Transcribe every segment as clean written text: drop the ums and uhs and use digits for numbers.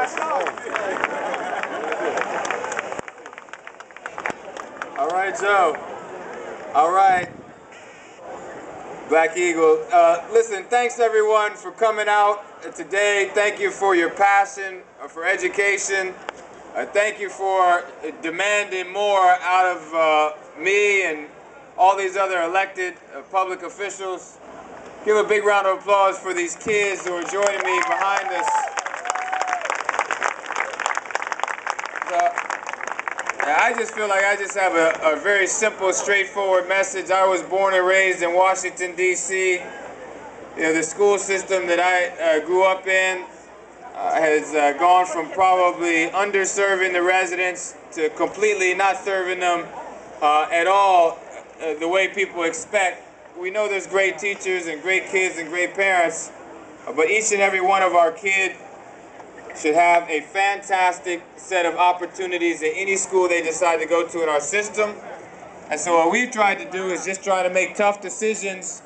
All right, Joe. All right. Black Eagle. Listen, thanks everyone for coming out today. Thank you for your passion for education. Thank you for demanding more out of me and all these other elected public officials. Give a big round of applause for these kids who are joining me behind us. I just feel like I just have a very simple, straightforward message. I was born and raised in Washington, D.C. You know, the school system that I grew up in has gone from probably underserving the residents to completely not serving them at all the way people expect. We know there's great teachers and great kids and great parents, but each and every one of our kids should have a fantastic set of opportunities at any school they decide to go to in our system. And so what we've tried to do is just try to make tough decisions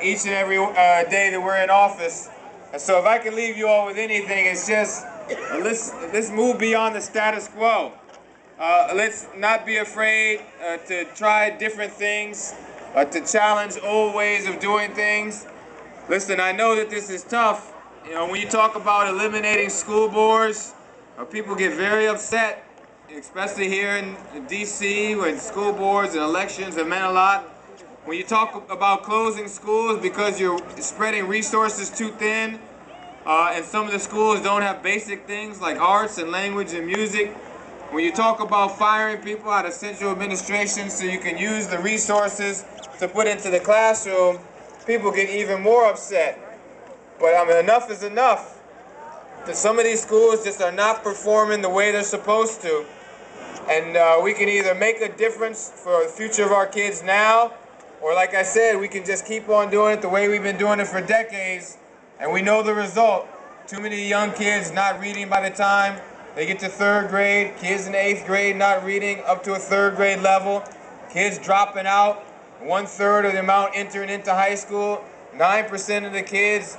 each and every day that we're in office. And so if I can leave you all with anything, it's just let's move beyond the status quo. Let's not be afraid to try different things, to challenge old ways of doing things. Listen, I know that this is tough. You know, when you talk about eliminating school boards, people get very upset, especially here in D.C. when school boards and elections have meant a lot. When you talk about closing schools because you're spreading resources too thin, and some of the schools don't have basic things like arts and language and music. When you talk about firing people out of central administration so you can use the resources to put into the classroom, people get even more upset. But I mean, enough is enough. Some of these schools just are not performing the way they're supposed to. And we can either make a difference for the future of our kids now, or like I said, we can just keep on doing it the way we've been doing it for decades. And we know the result. Too many young kids not reading by the time they get to 3rd grade, kids in 8th grade not reading up to a 3rd grade level, kids dropping out, 1/3 of the amount entering into high school, 9% of the kids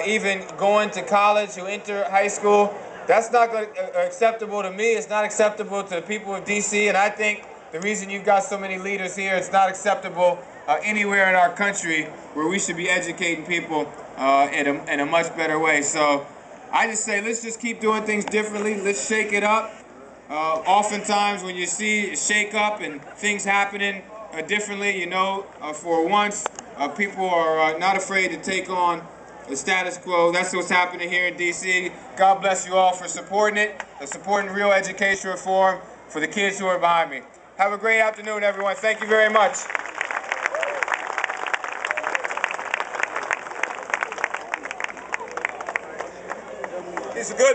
even going to college who enter high school. That's not acceptable to me. It's not acceptable to the people of D.C. And I think the reason you've got so many leaders here, it's not acceptable anywhere in our country where we should be educating people in a much better way. So I just say, let's just keep doing things differently. Let's shake it up. Oftentimes when you see a shake up and things happening differently, you know, for once, people are not afraid to take on the status quo. That's what's happening here in D.C. God bless you all for supporting it, supporting real education reform for the kids who are behind me. Have a great afternoon, everyone. Thank you very much. It's good.